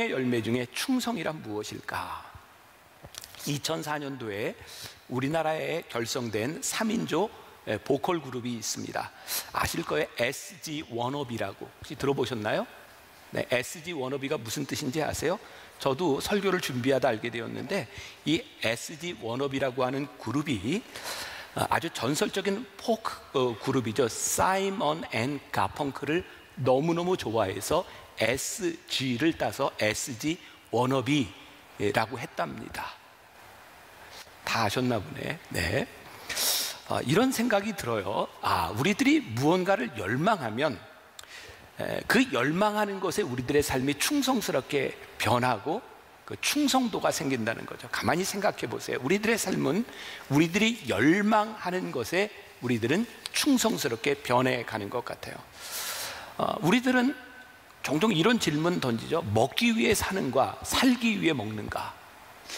순종의 열매 중에 충성이란 무엇일까? 2004년도에 우리나라에 결성된 3인조 보컬 그룹이 있습니다. 아실 거예요. SG 워너비라고. 혹시 들어보셨나요? 네, SG 워너비가 무슨 뜻인지 아세요? 저도 설교를 준비하다 알게 되었는데, 이 SG 워너비라고 하는 그룹이 아주 전설적인 포크 그룹이죠. 사이먼 앤 가펑크를 너무너무 좋아해서 SG를 따서 SG 워너비라고 했답니다. 다 아셨나 보네. 네. 이런 생각이 들어요. 우리들이 무언가를 열망하면 그 열망하는 것에 우리들의 삶이 충성스럽게 변하고 그 충성도가 생긴다는 거죠. 가만히 생각해 보세요. 우리들의 삶은 우리들이 열망하는 것에 우리들은 충성스럽게 변해가는 것 같아요. 우리들은 종종 이런 질문 던지죠. 먹기 위해 사는가, 살기 위해 먹는가?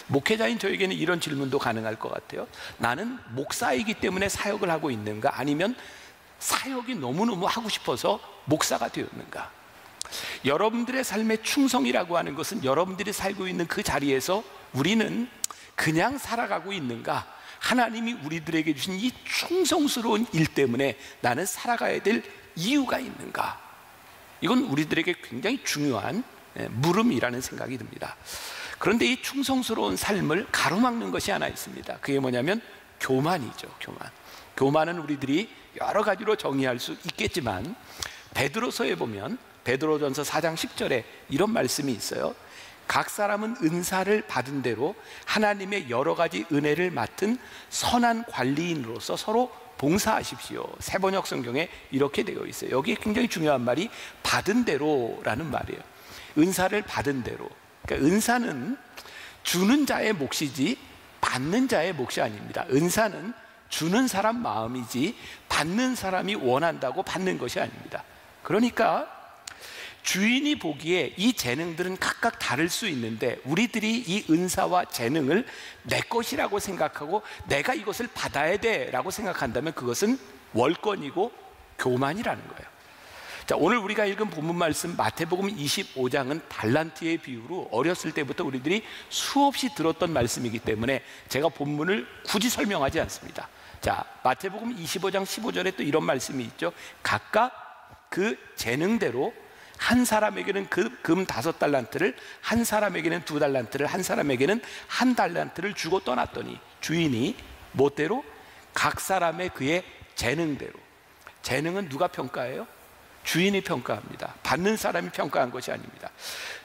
목회자인 저에게는 이런 질문도 가능할 것 같아요. 나는 목사이기 때문에 사역을 하고 있는가, 아니면 사역이 너무너무 하고 싶어서 목사가 되었는가? 여러분들의 삶의 충성이라고 하는 것은 여러분들이 살고 있는 그 자리에서 우리는 그냥 살아가고 있는가, 하나님이 우리들에게 주신 이 충성스러운 일 때문에 나는 살아가야 될 이유가 있는가? 이건 우리들에게 굉장히 중요한 물음이라는 생각이 듭니다. 그런데 이 충성스러운 삶을 가로막는 것이 하나 있습니다. 그게 뭐냐면 교만이죠. 교만은 우리들이 여러 가지로 정의할 수 있겠지만, 베드로서에 보면 베드로전서 4장 10절에 이런 말씀이 있어요. 각 사람은 은사를 받은 대로 하나님의 여러 가지 은혜를 맡은 선한 관리인으로서 서로 봉사하십시오. 새번역 성경에 이렇게 되어 있어요. 여기에 굉장히 중요한 말이 받은 대로라는 말이에요. 은사를 받은 대로. 그러니까 은사는 주는 자의 몫이지 받는 자의 몫이 아닙니다. 은사는 주는 사람 마음이지 받는 사람이 원한다고 받는 것이 아닙니다. 그러니까 주인이 보기에 이 재능들은 각각 다를 수 있는데, 우리들이 이 은사와 재능을 내 것이라고 생각하고 내가 이것을 받아야 돼라고 생각한다면 그것은 월권이고 교만이라는 거예요. 자, 오늘 우리가 읽은 본문 말씀 마태복음 25장은 달란트의 비유로 어렸을 때부터 우리들이 수없이 들었던 말씀이기 때문에 제가 본문을 굳이 설명하지 않습니다. 자, 마태복음 25장 15절에 또 이런 말씀이 있죠. 각각 그 재능대로 한 사람에게는 금 5달란트를, 한 사람에게는 2달란트를, 한 사람에게는 1달란트를 주고 떠났더니 주인이 뭐대로? 각 사람의 그의 재능대로. 재능은 누가 평가해요? 주인이 평가합니다. 받는 사람이 평가한 것이 아닙니다.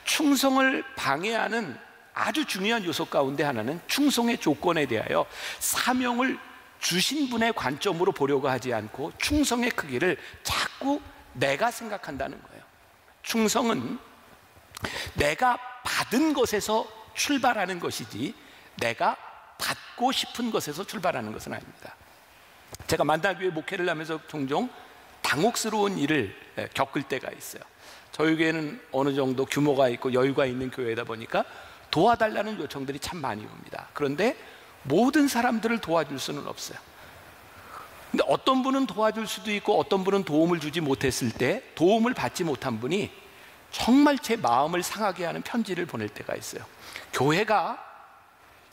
충성을 방해하는 아주 중요한 요소 가운데 하나는 충성의 조건에 대하여 사명을 주신 분의 관점으로 보려고 하지 않고 충성의 크기를 자꾸 내가 생각한다는 거예요. 충성은 내가 받은 것에서 출발하는 것이지 내가 받고 싶은 것에서 출발하는 것은 아닙니다. 제가 만나교회 목회를 하면서 종종 당혹스러운 일을 겪을 때가 있어요. 저희 교회는 어느 정도 규모가 있고 여유가 있는 교회다 보니까 도와달라는 요청들이 참 많이 옵니다. 그런데 모든 사람들을 도와줄 수는 없어요. 근데 어떤 분은 도와줄 수도 있고 어떤 분은 도움을 주지 못했을 때 도움을 받지 못한 분이 정말 제 마음을 상하게 하는 편지를 보낼 때가 있어요. 교회가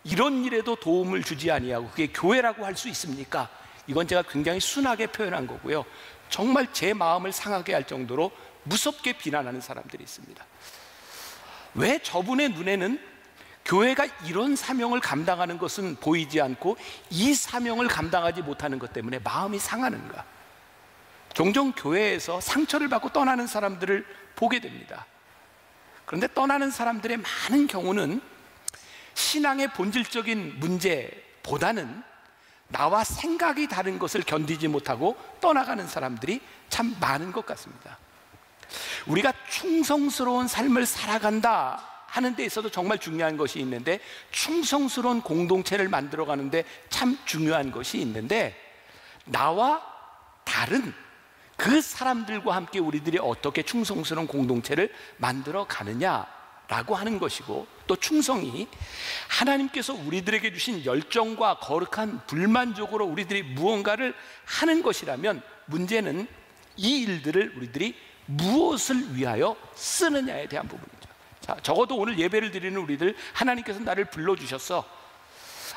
이런 일에도 도움을 주지 아니하고 그게 교회라고 할 수 있습니까? 이건 제가 굉장히 순하게 표현한 거고요. 정말 제 마음을 상하게 할 정도로 무섭게 비난하는 사람들이 있습니다. 왜 저분의 눈에는 교회가 이런 사명을 감당하는 것은 보이지 않고 이 사명을 감당하지 못하는 것 때문에 마음이 상하는가? 종종 교회에서 상처를 받고 떠나는 사람들을 보게 됩니다. 그런데 떠나는 사람들의 많은 경우는 신앙의 본질적인 문제보다는 나와 생각이 다른 것을 견디지 못하고 떠나가는 사람들이 참 많은 것 같습니다. 우리가 충성스러운 삶을 살아간다 하는 데 있어도 정말 중요한 것이 있는데, 충성스러운 공동체를 만들어가는데 참 중요한 것이 있는데, 나와 다른 그 사람들과 함께 우리들이 어떻게 충성스러운 공동체를 만들어 가느냐라고 하는 것이고, 또 충성이 하나님께서 우리들에게 주신 열정과 거룩한 불만족으로 우리들이 무언가를 하는 것이라면, 문제는 이 일들을 우리들이 무엇을 위하여 쓰느냐에 대한 부분이죠. 자, 적어도 오늘 예배를 드리는 우리들, 하나님께서 나를 불러주셨어.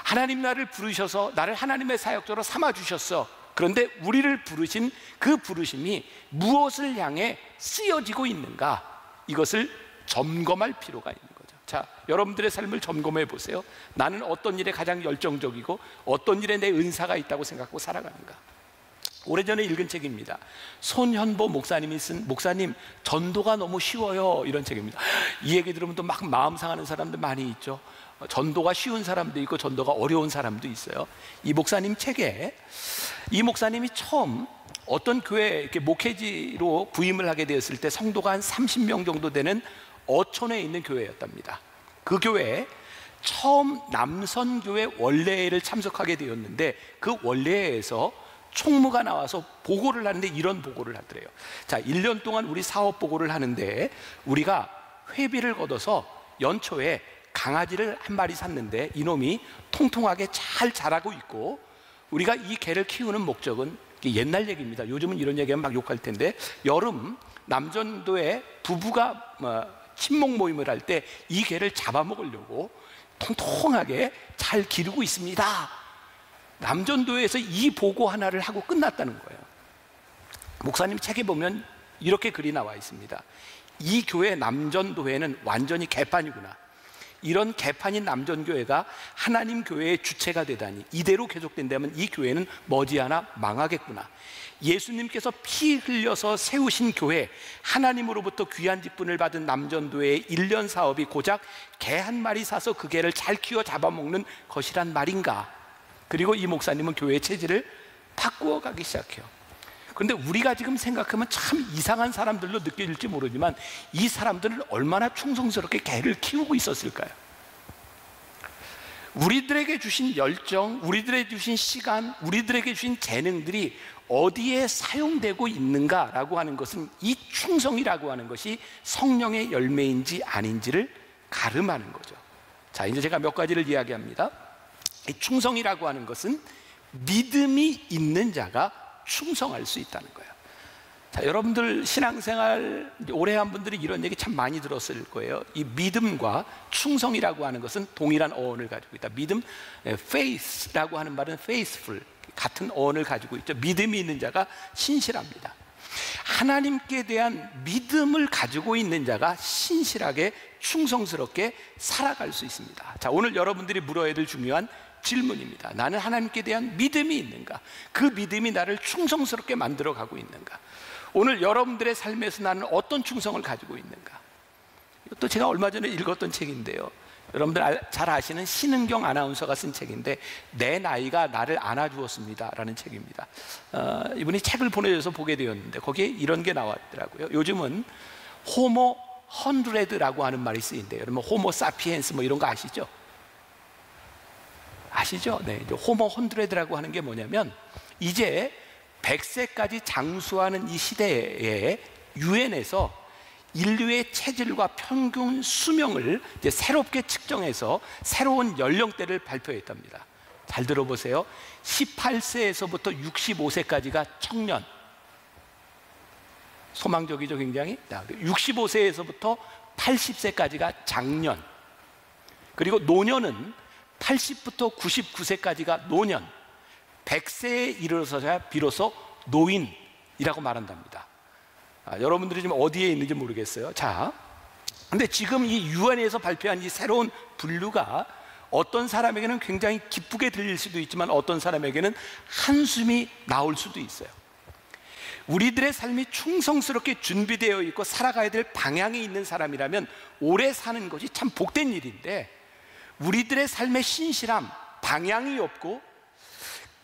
하나님 나를 부르셔서 나를 하나님의 사역자로 삼아주셨어. 그런데 우리를 부르신 그 부르심이 무엇을 향해 쓰여지고 있는가, 이것을 점검할 필요가 있는 거죠. 자, 여러분들의 삶을 점검해 보세요. 나는 어떤 일에 가장 열정적이고 어떤 일에 내 은사가 있다고 생각하고 살아가는가. 오래전에 읽은 책입니다. 손현보 목사님이 쓴 목사님 전도가 너무 쉬워요, 이런 책입니다. 이 얘기 들으면 또 막 마음 상하는 사람들 많이 있죠. 전도가 쉬운 사람도 있고 전도가 어려운 사람도 있어요. 이 목사님 책에 이 목사님이 처음 어떤 교회에 이렇게 목회지로 부임을 하게 되었을 때 성도가 한 30명 정도 되는 어촌에 있는 교회였답니다. 그 교회에 처음 남선교회 원례회를 참석하게 되었는데, 그 원례회에서 총무가 나와서 보고를 하는데 이런 보고를 하더래요. 자, 1년 동안 우리 사업 보고를 하는데 우리가 회비를 걷어서 연초에 강아지를 한 마리 샀는데 이놈이 통통하게 잘 자라고 있고, 우리가 이 개를 키우는 목적은, 옛날 얘기입니다. 요즘은 이런 얘기하면 막 욕할 텐데, 여름 남전도에 부부가 친목 모임을 할 때 이 개를 잡아먹으려고 통통하게 잘 기르고 있습니다. 남전도에서 이 보고 하나를 하고 끝났다는 거예요. 목사님 책에 보면 이렇게 글이 나와 있습니다. 이 교회 남전도회는 완전히 개판이구나. 이런 개판인 남전교회가 하나님 교회의 주체가 되다니, 이대로 계속된다면 이 교회는 머지않아 망하겠구나. 예수님께서 피 흘려서 세우신 교회, 하나님으로부터 귀한 직분을 받은 남전도회의 1년 사업이 고작 개 한 마리 사서 그 개를 잘 키워 잡아먹는 것이란 말인가. 그리고 이 목사님은 교회의 체질을 바꾸어 가기 시작해요. 그런데 우리가 지금 생각하면 참 이상한 사람들로 느껴질지 모르지만, 이 사람들은 얼마나 충성스럽게 개를 키우고 있었을까요? 우리들에게 주신 열정, 우리들에게 주신 시간, 우리들에게 주신 재능들이 어디에 사용되고 있는가라고 하는 것은, 이 충성이라고 하는 것이 성령의 열매인지 아닌지를 가름하는 거죠. 자, 이제 제가 몇 가지를 이야기합니다. 이 충성이라고 하는 것은 믿음이 있는 자가 충성할 수 있다는 거예요. 자, 여러분들 신앙생활 오래 한 분들이 이런 얘기 참 많이 들었을 거예요. 이 믿음과 충성이라고 하는 것은 동일한 어원을 가지고 있다. 믿음, faith라고 하는 말은 faithful, 같은 어원을 가지고 있죠. 믿음이 있는 자가 신실합니다. 하나님께 대한 믿음을 가지고 있는 자가 신실하게 충성스럽게 살아갈 수 있습니다. 자, 오늘 여러분들이 물어야 될 중요한 질문입니다. 나는 하나님께 대한 믿음이 있는가? 그 믿음이 나를 충성스럽게 만들어 가고 있는가? 오늘 여러분들의 삶에서 나는 어떤 충성을 가지고 있는가? 이것도 제가 얼마 전에 읽었던 책인데요, 여러분들 잘 아시는 신은경 아나운서가 쓴 책인데, 내 나이가 나를 안아주었습니다 라는 책입니다. 이분이 책을 보내줘서 보게 되었는데 거기에 이런 게 나왔더라고요. 요즘은 호모 100라고 하는 말이 쓰인대요. 여러분 호모 사피엔스 뭐 이런 거 아시죠? 아시죠? 네, 호모 100라고 하는 게 뭐냐면, 이제 100세까지 장수하는 이 시대에 유엔에서 인류의 체질과 평균 수명을 이제 새롭게 측정해서 새로운 연령대를 발표했답니다. 잘 들어보세요. 18세에서부터 65세까지가 청년, 소망적이죠 굉장히. 65세에서부터 80세까지가 장년, 그리고 노년은 80부터 99세까지가 노년, 100세에 이르러서야 비로소 노인이라고 말한답니다. 여러분들이 지금 어디에 있는지 모르겠어요. 자, 근데 지금 이 유엔에서 발표한 이 새로운 분류가 어떤 사람에게는 굉장히 기쁘게 들릴 수도 있지만 어떤 사람에게는 한숨이 나올 수도 있어요. 우리들의 삶이 충성스럽게 준비되어 있고 살아가야 될 방향이 있는 사람이라면 오래 사는 것이 참 복된 일인데, 우리들의 삶의 신실함, 방향이 없고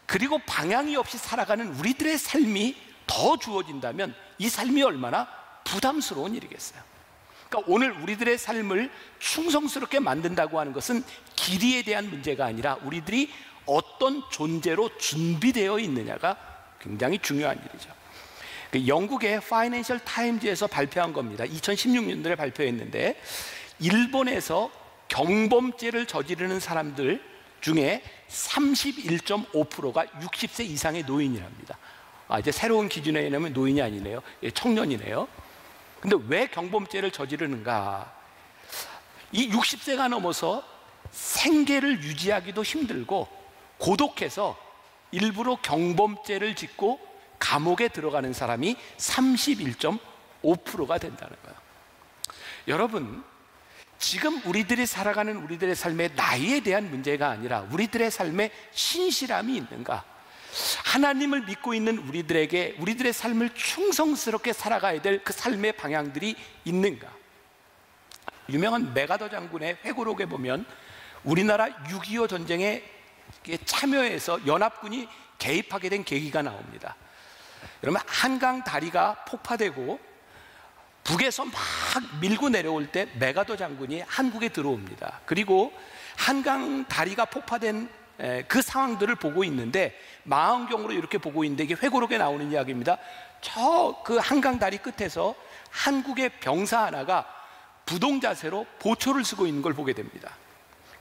그리고 방향이 없이 살아가는 우리들의 삶이 더 주어진다면 이 삶이 얼마나 부담스러운 일이겠어요. 그러니까 오늘 우리들의 삶을 충성스럽게 만든다고 하는 것은 길이에 대한 문제가 아니라 우리들이 어떤 존재로 준비되어 있느냐가 굉장히 중요한 일이죠. 영국의 파이낸셜 타임즈에서 발표한 겁니다. 2016년도에 발표했는데, 일본에서 경범죄를 저지르는 사람들 중에 31.5%가 60세 이상의 노인이랍니다. 이제 새로운 기준에 의하면 노인이 아니네요. 청년이네요. 근데 왜 경범죄를 저지르는가? 이 60세가 넘어서 생계를 유지하기도 힘들고 고독해서 일부러 경범죄를 짓고 감옥에 들어가는 사람이 31.5%가 된다는 거예요. 여러분, 지금 우리들이 살아가는 우리들의 삶의 나이에 대한 문제가 아니라 우리들의 삶에 신실함이 있는가, 하나님을 믿고 있는 우리들에게 우리들의 삶을 충성스럽게 살아가야 될 그 삶의 방향들이 있는가. 유명한 메가더 장군의 회고록에 보면 우리나라 6.25 전쟁에 참여해서 연합군이 개입하게 된 계기가 나옵니다. 여러분, 한강 다리가 폭파되고 북에서 막 밀고 내려올 때 메가더 장군이 한국에 들어옵니다. 그리고 한강 다리가 폭파된 그 상황들을 보고 있는데 망원경으로 이렇게 보고 있는데, 이게 회고록에 나오는 이야기입니다. 저 그 한강 다리 끝에서 한국의 병사 하나가 부동 자세로 보초를 쓰고 있는 걸 보게 됩니다.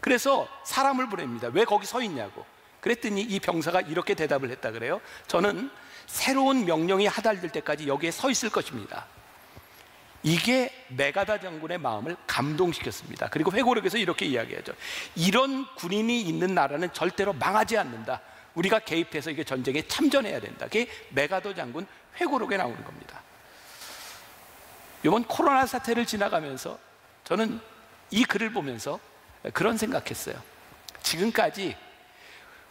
그래서 사람을 보냅니다. 왜 거기 서 있냐고. 그랬더니 이 병사가 이렇게 대답을 했다 그래요. 저는 새로운 명령이 하달될 때까지 여기에 서 있을 것입니다. 이게 메가더 장군의 마음을 감동시켰습니다. 그리고 회고록에서 이렇게 이야기하죠. 이런 군인이 있는 나라는 절대로 망하지 않는다. 우리가 개입해서 이게 전쟁에 참전해야 된다. 그게 메가더 장군 회고록에 나오는 겁니다. 이번 코로나 사태를 지나가면서 저는 이 글을 보면서 그런 생각했어요. 지금까지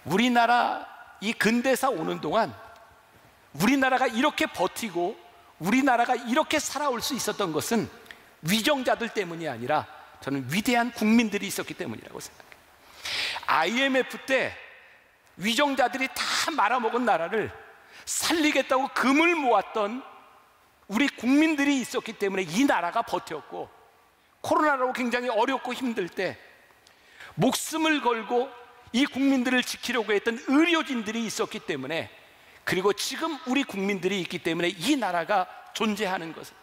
우리나라 이 근대사 오는 동안 우리나라가 이렇게 버티고 우리나라가 이렇게 살아올 수 있었던 것은 위정자들 때문이 아니라 저는 위대한 국민들이 있었기 때문이라고 생각해요. IMF 때 위정자들이 다 말아먹은 나라를 살리겠다고 금을 모았던 우리 국민들이 있었기 때문에 이 나라가 버텼고, 코로나로 굉장히 어렵고 힘들 때 목숨을 걸고 이 국민들을 지키려고 했던 의료진들이 있었기 때문에, 그리고 지금 우리 국민들이 있기 때문에 이 나라가 존재하는 것은,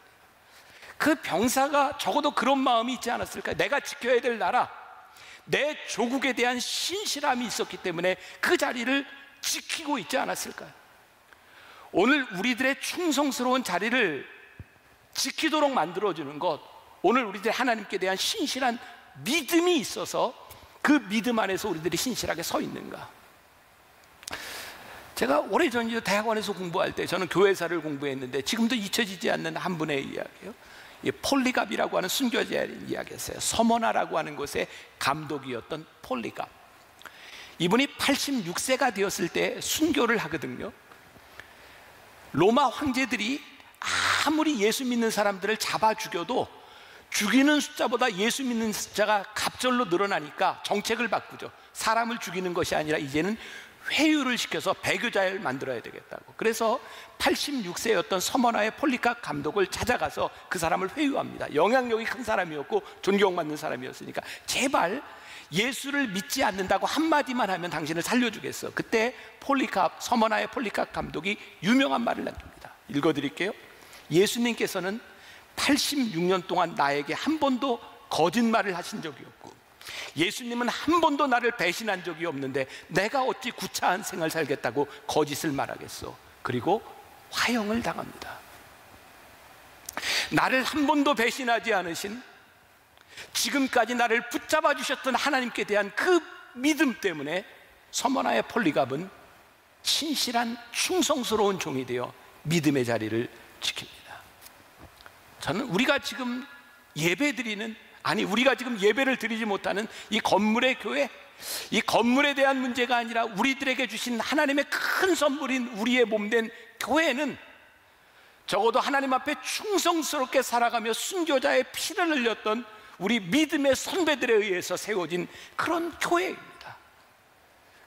그 병사가 적어도 그런 마음이 있지 않았을까요? 내가 지켜야 될 나라, 내 조국에 대한 신실함이 있었기 때문에 그 자리를 지키고 있지 않았을까요? 오늘 우리들의 충성스러운 자리를 지키도록 만들어주는 것, 오늘 우리들 하나님께 대한 신실한 믿음이 있어서 그 믿음 안에서 우리들이 신실하게 서 있는가. 제가 오래전에 대학원에서 공부할 때 저는 교회사를 공부했는데 지금도 잊혀지지 않는 한 분의 이야기예요. 폴리갑이라고 하는 순교자의 이야기였어요. 서머나라고 하는 곳의 감독이었던 폴리갑. 이분이 86세가 되었을 때 순교를 하거든요. 로마 황제들이 아무리 예수 믿는 사람들을 잡아 죽여도 죽이는 숫자보다 예수 믿는 숫자가 갑절로 늘어나니까 정책을 바꾸죠. 사람을 죽이는 것이 아니라 이제는 회유를 시켜서 배교자를 만들어야 되겠다고. 그래서 86세였던 서머나의 폴리갑 감독을 찾아가서 그 사람을 회유합니다. 영향력이 큰 사람이었고 존경받는 사람이었으니까 제발 예수를 믿지 않는다고 한마디만 하면 당신을 살려주겠어. 그때 서머나의 폴리갑 감독이 유명한 말을 남깁니다. 읽어드릴게요. 예수님께서는 86년 동안 나에게 한 번도 거짓말을 하신 적이 없고, 예수님은 한 번도 나를 배신한 적이 없는데 내가 어찌 구차한 생을 살겠다고 거짓을 말하겠어. 그리고 화형을 당합니다. 나를 한 번도 배신하지 않으신, 지금까지 나를 붙잡아 주셨던 하나님께 대한 그 믿음 때문에 서머나의 폴리갑은 신실한 충성스러운 종이 되어 믿음의 자리를 지킵니다. 저는 우리가 지금 예배드리는, 아니 우리가 지금 예배를 드리지 못하는 이 건물의 교회, 이 건물에 대한 문제가 아니라 우리들에게 주신 하나님의 큰 선물인 우리의 몸된 교회는 적어도 하나님 앞에 충성스럽게 살아가며 순교자의 피를 흘렸던 우리 믿음의 선배들에 의해서 세워진 그런 교회입니다.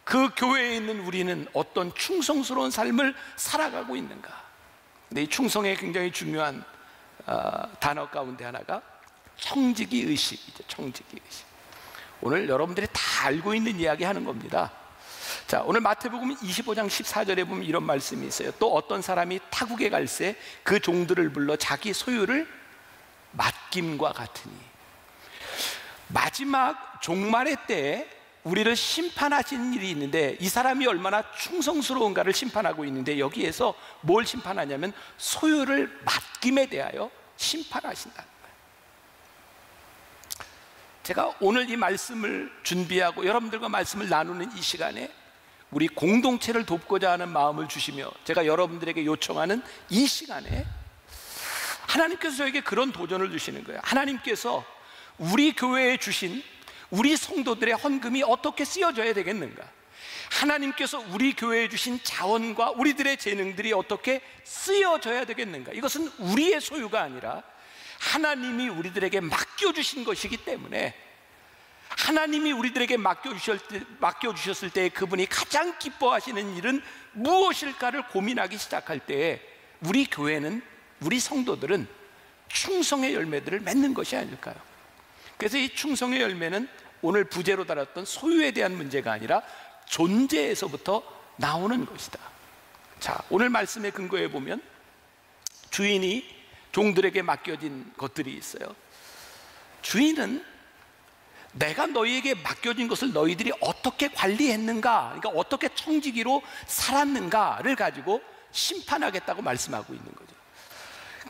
그 교회에 있는 우리는 어떤 충성스러운 삶을 살아가고 있는가. 근데 이 충성의 굉장히 중요한 단어 가운데 하나가 청지기 의식이죠. 청지기 의식. 오늘 여러분들이 다 알고 있는 이야기 하는 겁니다. 자, 오늘 마태복음 25장 14절에 보면 이런 말씀이 있어요. 또 어떤 사람이 타국에 갈새 그 종들을 불러 자기 소유를 맡김과 같으니. 마지막 종말의 때에 우리를 심판하시는 일이 있는데, 이 사람이 얼마나 충성스러운가를 심판하고 있는데, 여기에서 뭘 심판하냐면 소유를 맡김에 대하여 심판하신다. 제가 오늘 이 말씀을 준비하고 여러분들과 말씀을 나누는 이 시간에 우리 공동체를 돕고자 하는 마음을 주시며 제가 여러분들에게 요청하는 이 시간에 하나님께서 저에게 그런 도전을 주시는 거예요. 하나님께서 우리 교회에 주신 우리 성도들의 헌금이 어떻게 쓰여져야 되겠는가? 하나님께서 우리 교회에 주신 자원과 우리들의 재능들이 어떻게 쓰여져야 되겠는가? 이것은 우리의 소유가 아니라 하나님이 우리들에게 맡겨주신 것이기 때문에 하나님이 우리들에게 맡겨주셨을 때 그분이 가장 기뻐하시는 일은 무엇일까를 고민하기 시작할 때에 우리 교회는, 우리 성도들은 충성의 열매들을 맺는 것이 아닐까요? 그래서 이 충성의 열매는 오늘 부제로 다뤘던 소유에 대한 문제가 아니라 존재에서부터 나오는 것이다. 자, 오늘 말씀에 근거해 보면 주인이 종들에게 맡겨진 것들이 있어요. 주인은 내가 너희에게 맡겨진 것을 너희들이 어떻게 관리했는가, 그러니까 어떻게 청지기로 살았는가를 가지고 심판하겠다고 말씀하고 있는 거죠.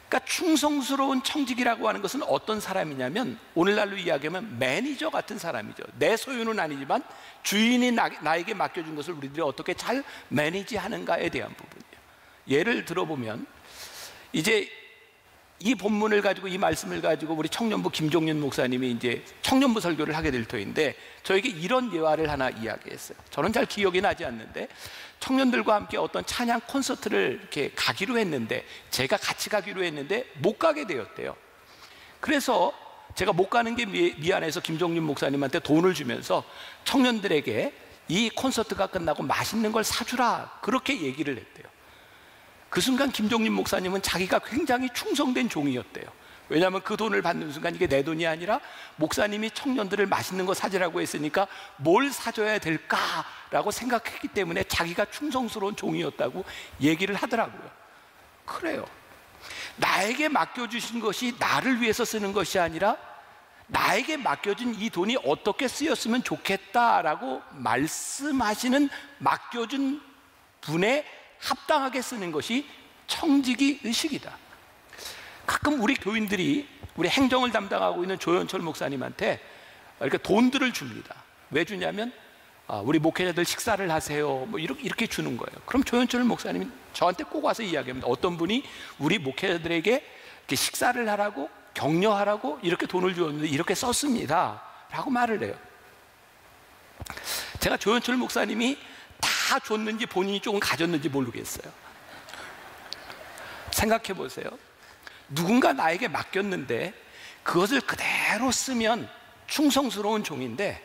그러니까 충성스러운 청지기라고 하는 것은 어떤 사람이냐면 오늘날로 이야기하면 매니저 같은 사람이죠. 내 소유는 아니지만 주인이 나에게 맡겨준 것을 우리들이 어떻게 잘 매니지하는가에 대한 부분이에요. 예를 들어보면 이제 이 본문을 가지고, 이 말씀을 가지고 우리 청년부 김종윤 목사님이 이제 청년부 설교를 하게 될 터인데 저에게 이런 예화를 하나 이야기했어요. 저는 잘 기억이 나지 않는데 청년들과 함께 어떤 찬양 콘서트를 이렇게 가기로 했는데, 제가 같이 가기로 했는데 못 가게 되었대요. 그래서 제가 못 가는 게 미안해서 김종윤 목사님한테 돈을 주면서 청년들에게 이 콘서트가 끝나고 맛있는 걸 사주라, 그렇게 얘기를 했대요. 그 순간 김종민 목사님은 자기가 굉장히 충성된 종이었대요. 왜냐하면 그 돈을 받는 순간 이게 내 돈이 아니라 목사님이 청년들을 맛있는 거 사주라고 했으니까 뭘 사줘야 될까라고 생각했기 때문에 자기가 충성스러운 종이었다고 얘기를 하더라고요. 그래요. 나에게 맡겨주신 것이 나를 위해서 쓰는 것이 아니라 나에게 맡겨진 이 돈이 어떻게 쓰였으면 좋겠다라고 말씀하시는 맡겨준 분의 합당하게 쓰는 것이 청지기 의식이다. 가끔 우리 교인들이 우리 행정을 담당하고 있는 조현철 목사님한테 이렇게 돈들을 줍니다. 왜 주냐면 우리 목회자들 식사를 하세요, 뭐 이렇게 주는 거예요. 그럼 조현철 목사님이 저한테 꼭 와서 이야기합니다. 어떤 분이 우리 목회자들에게 이렇게 식사를 하라고, 격려하라고 이렇게 돈을 주었는데 이렇게 썼습니다 라고 말을 해요. 제가 조현철 목사님이 다 줬는지 본인이 조금 가졌는지 모르겠어요. 생각해 보세요. 누군가 나에게 맡겼는데 그것을 그대로 쓰면 충성스러운 종인데,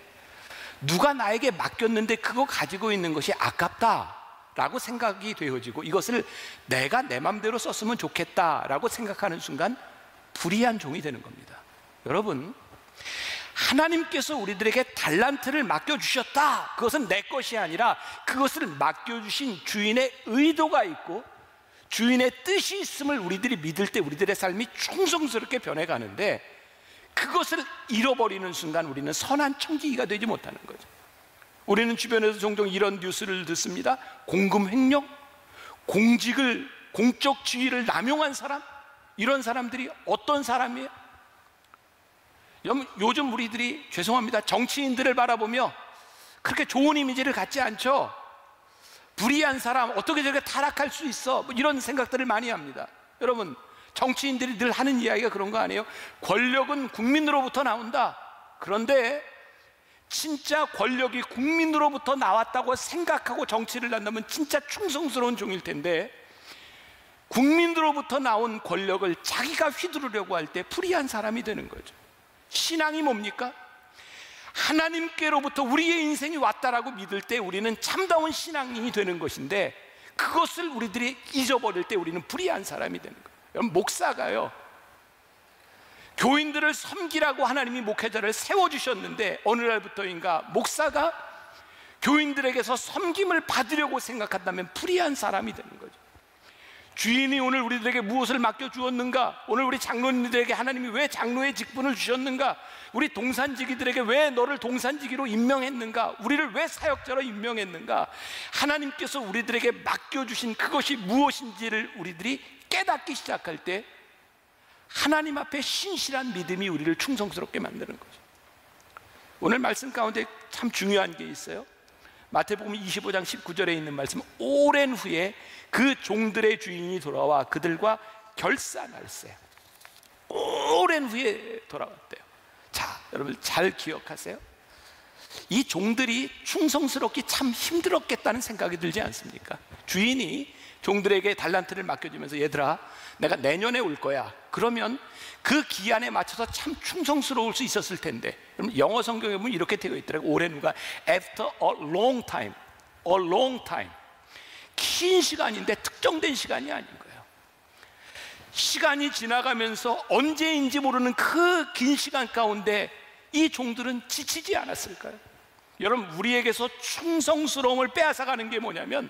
누가 나에게 맡겼는데 그거 가지고 있는 것이 아깝다라고 생각이 되어지고 이것을 내가 내 맘대로 썼으면 좋겠다라고 생각하는 순간 불의한 종이 되는 겁니다. 여러분, 하나님께서 우리들에게 달란트를 맡겨주셨다. 그것은 내 것이 아니라 그것을 맡겨주신 주인의 의도가 있고 주인의 뜻이 있음을 우리들이 믿을 때 우리들의 삶이 충성스럽게 변해가는데, 그것을 잃어버리는 순간 우리는 선한 청지기가 되지 못하는 거죠. 우리는 주변에서 종종 이런 뉴스를 듣습니다. 공금 횡령, 공적 지위를 남용한 사람, 이런 사람들이 어떤 사람이에요? 요즘 우리들이, 죄송합니다, 정치인들을 바라보며 그렇게 좋은 이미지를 갖지 않죠. 불의한 사람, 어떻게 저렇게 타락할 수 있어, 뭐 이런 생각들을 많이 합니다. 여러분, 정치인들이 늘 하는 이야기가 그런 거 아니에요? 권력은 국민으로부터 나온다. 그런데 진짜 권력이 국민으로부터 나왔다고 생각하고 정치를 한다면 진짜 충성스러운 종일 텐데, 국민으로부터 나온 권력을 자기가 휘두르려고 할 때 불의한 사람이 되는 거죠. 신앙이 뭡니까? 하나님께로부터 우리의 인생이 왔다라고 믿을 때 우리는 참다운 신앙인이 되는 것인데, 그것을 우리들이 잊어버릴 때 우리는 불의한 사람이 되는 거예요. 여러분, 목사가요, 교인들을 섬기라고 하나님이 목회자를 세워주셨는데 어느 날부터인가 목사가 교인들에게서 섬김을 받으려고 생각한다면 불의한 사람이 되는 거죠. 주인이 오늘 우리들에게 무엇을 맡겨주었는가? 오늘 우리 장로님들에게 하나님이 왜 장로의 직분을 주셨는가? 우리 동산지기들에게 왜 너를 동산지기로 임명했는가? 우리를 왜 사역자로 임명했는가? 하나님께서 우리들에게 맡겨주신 그것이 무엇인지를 우리들이 깨닫기 시작할 때 하나님 앞에 신실한 믿음이 우리를 충성스럽게 만드는 거죠. 오늘 말씀 가운데 참 중요한 게 있어요. 마태복음 25장 19절에 있는 말씀, 오랜 후에 그 종들의 주인이 돌아와 그들과 결산할세. 오랜 후에 돌아왔대요. 자, 여러분 잘 기억하세요. 이 종들이 충성스럽기 참 힘들었겠다는 생각이 들지 않습니까? 주인이 종들에게 달란트를 맡겨주면서 얘들아, 내가 내년에 올 거야. 그러면 그 기한에 맞춰서 참 충성스러울 수 있었을 텐데, 영어 성경에 보면 이렇게 되어 있더라고요. 오랜 후가 after a long time, a long time. 긴 시간인데 특정된 시간이 아닌 거예요. 시간이 지나가면서 언제인지 모르는 그 긴 시간 가운데 이 종들은 지치지 않았을까요? 여러분, 우리에게서 충성스러움을 빼앗아가는 게 뭐냐면,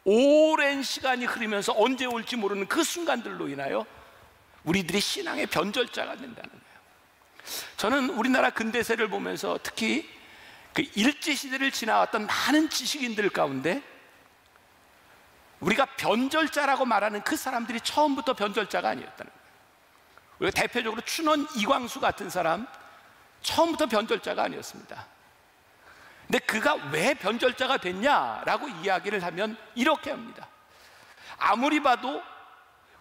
오랜 시간이 흐르면서 언제 올지 모르는 그 순간들로 인하여 우리들이 신앙의 변절자가 된다는 거예요. 저는 우리나라 근대세를 보면서 특히 그 일제시대를 지나왔던 많은 지식인들 가운데 우리가 변절자라고 말하는 그 사람들이 처음부터 변절자가 아니었다는 거예요. 우리가 대표적으로 춘원 이광수 같은 사람, 처음부터 변절자가 아니었습니다. 근데 그가 왜 변절자가 됐냐라고 이야기를 하면 이렇게 합니다. 아무리 봐도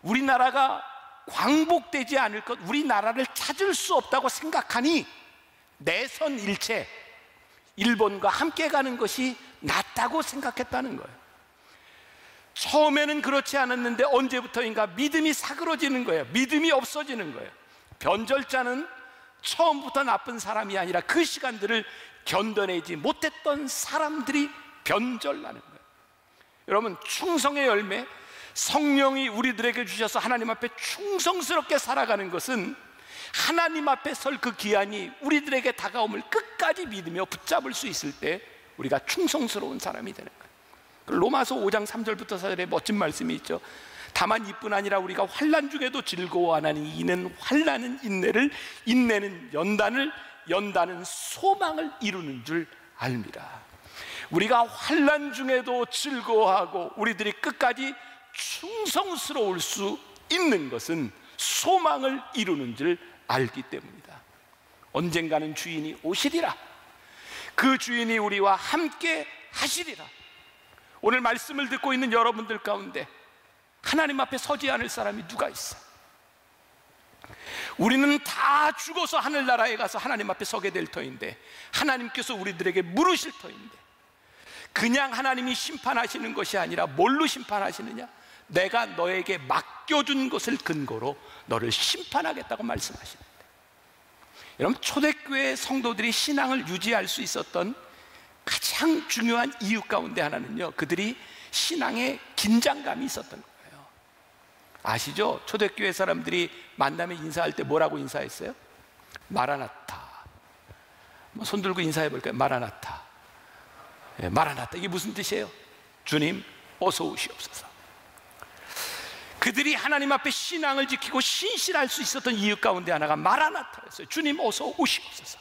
우리나라가 광복되지 않을 것, 우리나라를 찾을 수 없다고 생각하니 내선일체, 일본과 함께 가는 것이 낫다고 생각했다는 거예요. 처음에는 그렇지 않았는데 언제부터인가 믿음이 사그러지는 거예요. 믿음이 없어지는 거예요. 변절자는 처음부터 나쁜 사람이 아니라 그 시간들을 견뎌내지 못했던 사람들이 변절나는 거예요. 여러분, 충성의 열매, 성령이 우리들에게 주셔서 하나님 앞에 충성스럽게 살아가는 것은 하나님 앞에 설 그 기한이 우리들에게 다가옴을 끝까지 믿으며 붙잡을 수 있을 때 우리가 충성스러운 사람이 되는 거예요. 로마서 5장 3절부터 4절에 멋진 말씀이 있죠. 다만 이뿐 아니라 우리가 환난 중에도 즐거워하나니 이는 환난은 인내를, 인내는 연단을, 연단은 소망을 이루는 줄 알미라. 우리가 환난 중에도 즐거워하고 우리들이 끝까지 충성스러울 수 있는 것은 소망을 이루는 줄 알기 때문이다. 언젠가는 주인이 오시리라. 그 주인이 우리와 함께 하시리라. 오늘 말씀을 듣고 있는 여러분들 가운데 하나님 앞에 서지 않을 사람이 누가 있어? 우리는 다 죽어서 하늘나라에 가서 하나님 앞에 서게 될 터인데, 하나님께서 우리들에게 물으실 터인데, 그냥 하나님이 심판하시는 것이 아니라 뭘로 심판하시느냐? 내가 너에게 맡겨준 것을 근거로 너를 심판하겠다고 말씀하시는데, 여러분, 초대교회 성도들이 신앙을 유지할 수 있었던 가장 중요한 이유 가운데 하나는요, 그들이 신앙에 긴장감이 있었던 거예요. 아시죠? 초대교회 사람들이 만나면 인사할 때 뭐라고 인사했어요? 마라나타. 손 들고 인사해 볼까요? 마라나타. 네, 마라나타. 이게 무슨 뜻이에요? 주님 어서 오시옵소서. 그들이 하나님 앞에 신앙을 지키고 신실할 수 있었던 이유 가운데 하나가 마라나타였어요. 주님 어서 오시옵소서.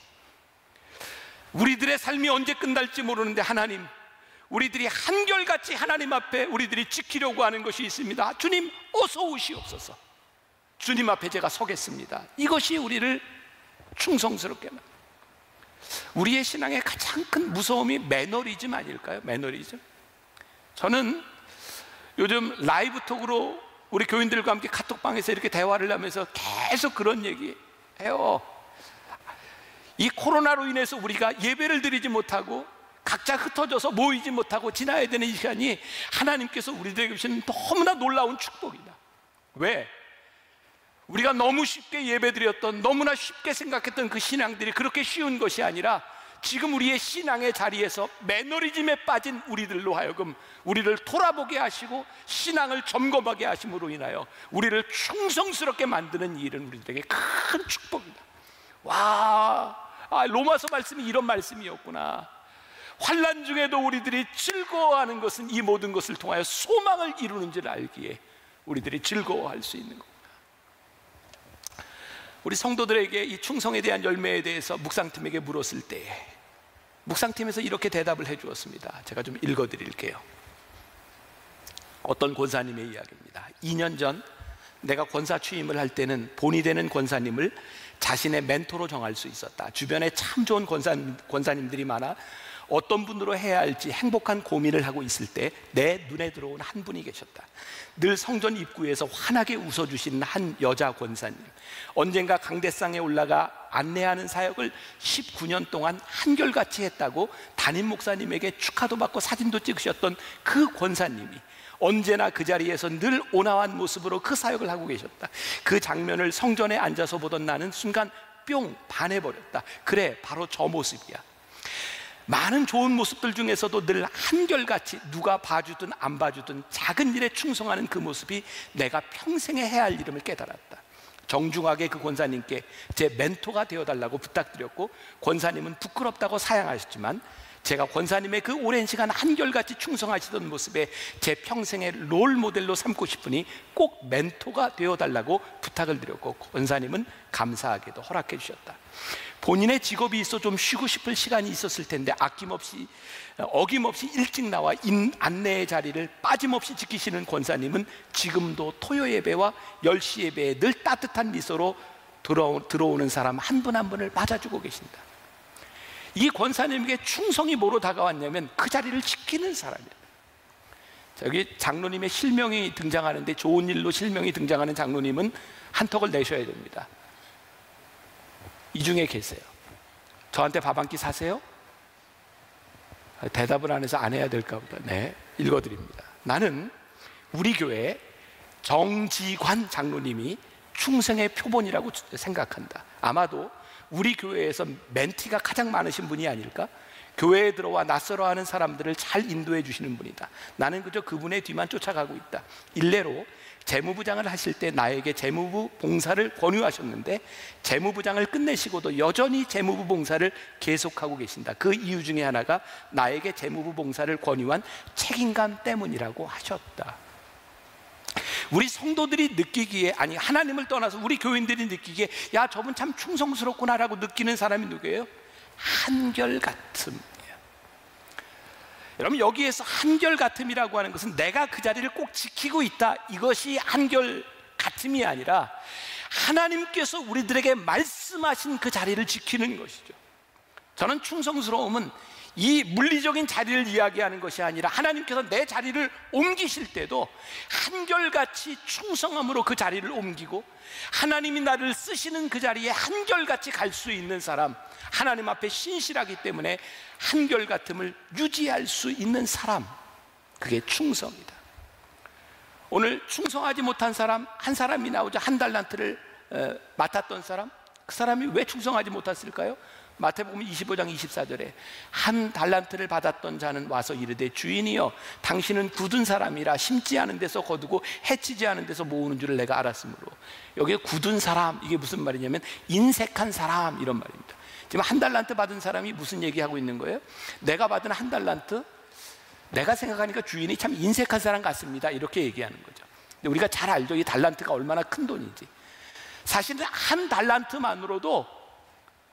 우리들의 삶이 언제 끝날지 모르는데 하나님, 우리들이 한결같이 하나님 앞에 우리들이 지키려고 하는 것이 있습니다. 주님 어서 오시옵소서. 주님 앞에 제가 서겠습니다. 이것이 우리를 충성스럽게 만듭니다. 우리의 신앙의 가장 큰 무서움이 매너리즘 아닐까요? 매너리즘. 저는 요즘 라이브톡으로 우리 교인들과 함께 카톡방에서 이렇게 대화를 하면서 계속 그런 얘기 해요. 이 코로나로 인해서 우리가 예배를 드리지 못하고 각자 흩어져서 모이지 못하고 지나야 되는 이 시간이 하나님께서 우리들에게 주신 너무나 놀라운 축복이다. 왜? 우리가 너무 쉽게 예배드렸던, 너무나 쉽게 생각했던 그 신앙들이 그렇게 쉬운 것이 아니라 지금 우리의 신앙의 자리에서 매너리즘에 빠진 우리들로 하여금 우리를 돌아보게 하시고 신앙을 점검하게 하심으로 인하여 우리를 충성스럽게 만드는 일은 우리들에게 큰 축복이다. 와, 로마서 말씀이 이런 말씀이었구나. 환난 중에도 우리들이 즐거워하는 것은 이 모든 것을 통하여 소망을 이루는 줄 알기에 우리들이 즐거워할 수 있는 겁니다. 우리 성도들에게 이 충성에 대한 열매에 대해서 묵상팀에게 물었을 때 묵상팀에서 이렇게 대답을 해 주었습니다. 제가 좀 읽어드릴게요. 어떤 권사님의 이야기입니다. 2년 전 내가 권사 취임을 할 때는 본이 되는 권사님을 자신의 멘토로 정할 수 있었다. 주변에 참 좋은 권사님들이 많아 어떤 분으로 해야 할지 행복한 고민을 하고 있을 때 내 눈에 들어온 한 분이 계셨다. 늘 성전 입구에서 환하게 웃어주시는 한 여자 권사님. 언젠가 강대상에 올라가 안내하는 사역을 19년 동안 한결같이 했다고 담임 목사님에게 축하도 받고 사진도 찍으셨던 그 권사님이 언제나 그 자리에서 늘 온화한 모습으로 그 사역을 하고 계셨다. 그 장면을 성전에 앉아서 보던 나는 순간 뿅 반해버렸다. 그래, 바로 저 모습이야. 많은 좋은 모습들 중에서도 늘 한결같이 누가 봐주든 안 봐주든 작은 일에 충성하는 그 모습이 내가 평생에 해야 할 이름을 깨달았다. 정중하게 그 권사님께 제 멘토가 되어달라고 부탁드렸고, 권사님은 부끄럽다고 사양하셨지만 제가 권사님의 그 오랜 시간 한결같이 충성하시던 모습에 제 평생의 롤 모델로 삼고 싶으니 꼭 멘토가 되어달라고 부탁을 드렸고, 권사님은 감사하게도 허락해 주셨다. 본인의 직업이 있어 좀 쉬고 싶을 시간이 있었을 텐데 어김없이 일찍 나와 안내의 자리를 빠짐없이 지키시는 권사님은 지금도 토요 예배와 10시 예배에 늘 따뜻한 미소로 들어오는 사람 한 분 한 분을 맞아주고 계신다. 이 권사님에게 충성이 뭐로 다가왔냐면 그 자리를 지키는 사람이에요. 여기 장로님의 실명이 등장하는데, 좋은 일로 실명이 등장하는 장로님은 한턱을 내셔야 됩니다. 이 중에 계세요. 저한테 밥 한 끼 사세요? 대답을 안 해서 안 해야 될까 보다. 네, 읽어드립니다. 나는 우리 교회 정지관 장로님이 충성의 표본이라고 생각한다. 아마도 우리 교회에서 멘티가 가장 많으신 분이 아닐까? 교회에 들어와 낯설어하는 사람들을 잘 인도해 주시는 분이다. 나는 그저 그분의 뒤만 쫓아가고 있다. 일례로 재무부장을 하실 때 나에게 재무부 봉사를 권유하셨는데 재무부장을 끝내시고도 여전히 재무부 봉사를 계속하고 계신다. 그 이유 중에 하나가 나에게 재무부 봉사를 권유한 책임감 때문이라고 하셨다. 우리 성도들이 느끼기에, 아니 하나님을 떠나서 우리 교인들이 느끼기에 야, 저분 참 충성스럽구나라고 느끼는 사람이 누구예요? 한결같음이에요. 여러분, 여기에서 한결같음이라고 하는 것은 내가 그 자리를 꼭 지키고 있다, 이것이 한결같음이 아니라 하나님께서 우리들에게 말씀하신 그 자리를 지키는 것이죠. 저는 충성스러움은 이 물리적인 자리를 이야기하는 것이 아니라 하나님께서 내 자리를 옮기실 때도 한결같이 충성함으로 그 자리를 옮기고, 하나님이 나를 쓰시는 그 자리에 한결같이 갈 수 있는 사람, 하나님 앞에 신실하기 때문에 한결같음을 유지할 수 있는 사람, 그게 충성이다. 오늘 충성하지 못한 사람 한 사람이 나오죠. 한 달란트를 맡았던 사람, 그 사람이 왜 충성하지 못했을까요? 마태복음 25장 24절에 한 달란트를 받았던 자는 와서 이르되 주인이여, 당신은 굳은 사람이라 심지 않은 데서 거두고 해치지 않은 데서 모으는 줄을 내가 알았으므로. 여기에 굳은 사람, 이게 무슨 말이냐면 인색한 사람, 이런 말입니다. 지금 한 달란트 받은 사람이 무슨 얘기하고 있는 거예요? 내가 받은 한 달란트, 내가 생각하니까 주인이 참 인색한 사람 같습니다, 이렇게 얘기하는 거죠. 근데 우리가 잘 알죠, 이 달란트가 얼마나 큰 돈인지. 사실은 한 달란트만으로도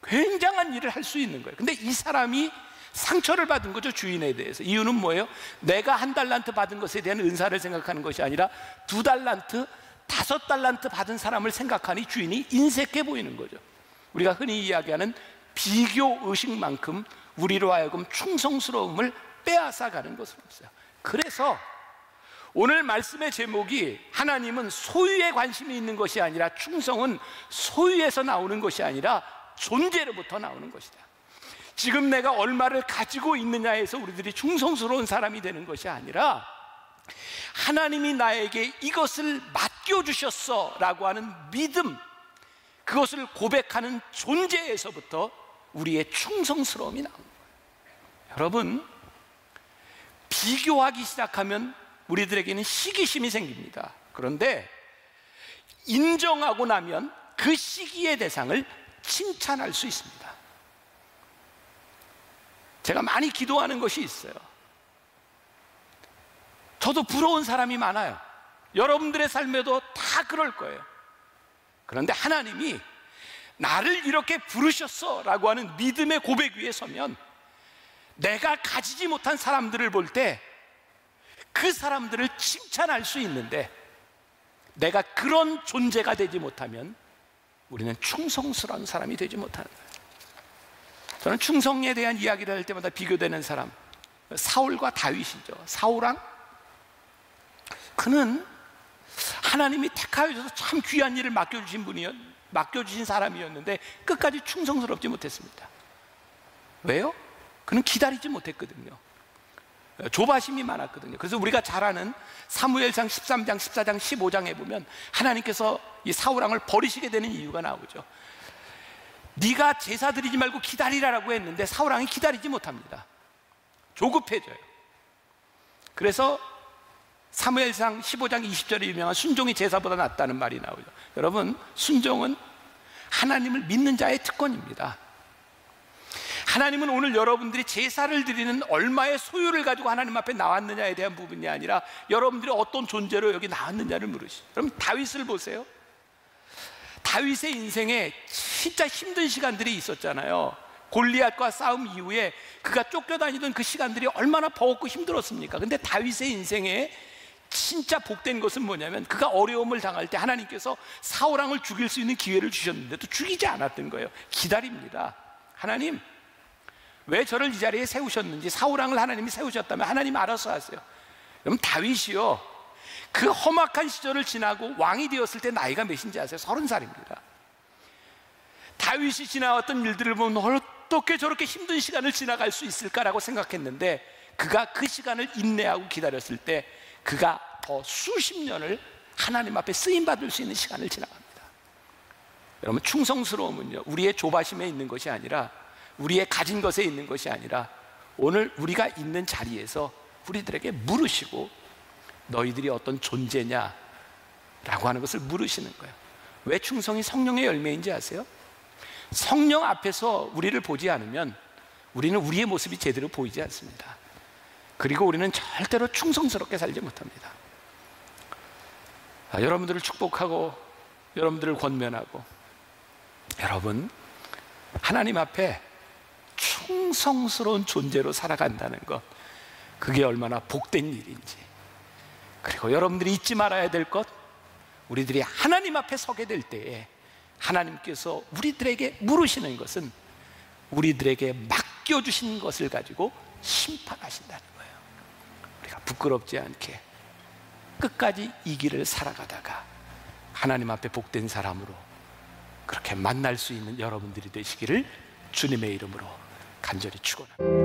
굉장한 일을 할 수 있는 거예요. 근데 이 사람이 상처를 받은 거죠, 주인에 대해서. 이유는 뭐예요? 내가 한 달란트 받은 것에 대한 은사를 생각하는 것이 아니라 2달란트, 5달란트 받은 사람을 생각하니 주인이 인색해 보이는 거죠. 우리가 흔히 이야기하는 비교 의식만큼 우리로 하여금 충성스러움을 빼앗아가는 것은 없어요. 그래서 오늘 말씀의 제목이, 하나님은 소유에 관심이 있는 것이 아니라, 충성은 소유에서 나오는 것이 아니라 존재로부터 나오는 것이다. 지금 내가 얼마를 가지고 있느냐에서 우리들이 충성스러운 사람이 되는 것이 아니라, 하나님이 나에게 이것을 맡겨주셨어 라고 하는 믿음, 그것을 고백하는 존재에서부터 우리의 충성스러움이 나옵니다. 여러분, 비교하기 시작하면 우리들에게는 시기심이 생깁니다. 그런데 인정하고 나면 그 시기의 대상을 칭찬할 수 있습니다. 제가 많이 기도하는 것이 있어요. 저도 부러운 사람이 많아요. 여러분들의 삶에도 다 그럴 거예요. 그런데 하나님이 나를 이렇게 부르셨어 라고 하는 믿음의 고백 위에 서면, 내가 가지지 못한 사람들을 볼 때 그 사람들을 칭찬할 수 있는데, 내가 그런 존재가 되지 못하면 우리는 충성스러운 사람이 되지 못하는 거예요. 저는 충성에 대한 이야기를 할 때마다 비교되는 사람, 사울과 다윗이죠. 사울왕, 그는 하나님이 택하여서 참 귀한 일을 맡겨주신 사람이었는데 끝까지 충성스럽지 못했습니다. 왜요? 그는 기다리지 못했거든요. 조바심이 많았거든요. 그래서 우리가 잘 아는 사무엘상 13장, 14장, 15장에 보면 하나님께서 이 사울왕을 버리시게 되는 이유가 나오죠. 네가 제사 드리지 말고 기다리라라고 했는데 사울왕이 기다리지 못합니다. 조급해져요. 그래서 사무엘상 15장 20절에 유명한 순종이 제사보다 낫다는 말이 나오죠. 여러분, 순종은 하나님을 믿는 자의 특권입니다. 하나님은 오늘 여러분들이 제사를 드리는 얼마의 소유를 가지고 하나님 앞에 나왔느냐에 대한 부분이 아니라 여러분들이 어떤 존재로 여기 나왔느냐를 물으시죠. 그럼 다윗을 보세요. 다윗의 인생에 진짜 힘든 시간들이 있었잖아요. 골리앗과 싸움 이후에 그가 쫓겨다니던 그 시간들이 얼마나 버겁고 힘들었습니까? 근데 다윗의 인생에 진짜 복된 것은 뭐냐면 그가 어려움을 당할 때 하나님께서 사울왕을 죽일 수 있는 기회를 주셨는데도 죽이지 않았던 거예요. 기다립니다. 하나님, 왜 저를 이 자리에 세우셨는지, 사울왕을 하나님이 세우셨다면 하나님 알아서 하세요. 그럼 다윗이요, 그 험악한 시절을 지나고 왕이 되었을 때 나이가 몇인지 아세요? 30살입니다. 다윗이 지나왔던 일들을 보면 어떻게 저렇게 힘든 시간을 지나갈 수 있을까라고 생각했는데 그가 그 시간을 인내하고 기다렸을 때 그가 더 수십 년을 하나님 앞에 쓰임받을 수 있는 시간을 지나갑니다. 여러분, 충성스러움은요, 우리의 조바심에 있는 것이 아니라, 우리의 가진 것에 있는 것이 아니라 오늘 우리가 있는 자리에서 우리들에게 물으시고 너희들이 어떤 존재냐 라고 하는 것을 물으시는 거예요. 왜 충성이 성령의 열매인지 아세요? 성령 앞에서 우리를 보지 않으면 우리는 우리의 모습이 제대로 보이지 않습니다. 그리고 우리는 절대로 충성스럽게 살지 못합니다. 여러분들을 축복하고 여러분들을 권면하고, 여러분, 하나님 앞에 충성스러운 존재로 살아간다는 것, 그게 얼마나 복된 일인지, 그리고 여러분들이 잊지 말아야 될 것, 우리들이 하나님 앞에 서게 될 때에 하나님께서 우리들에게 물으시는 것은 우리들에게 맡겨주신 것을 가지고 심판하신다는 거예요. 우리가 부끄럽지 않게 끝까지 이 길을 살아가다가 하나님 앞에 복된 사람으로 그렇게 만날 수 있는 여러분들이 되시기를 주님의 이름으로 간절히 축원합니다.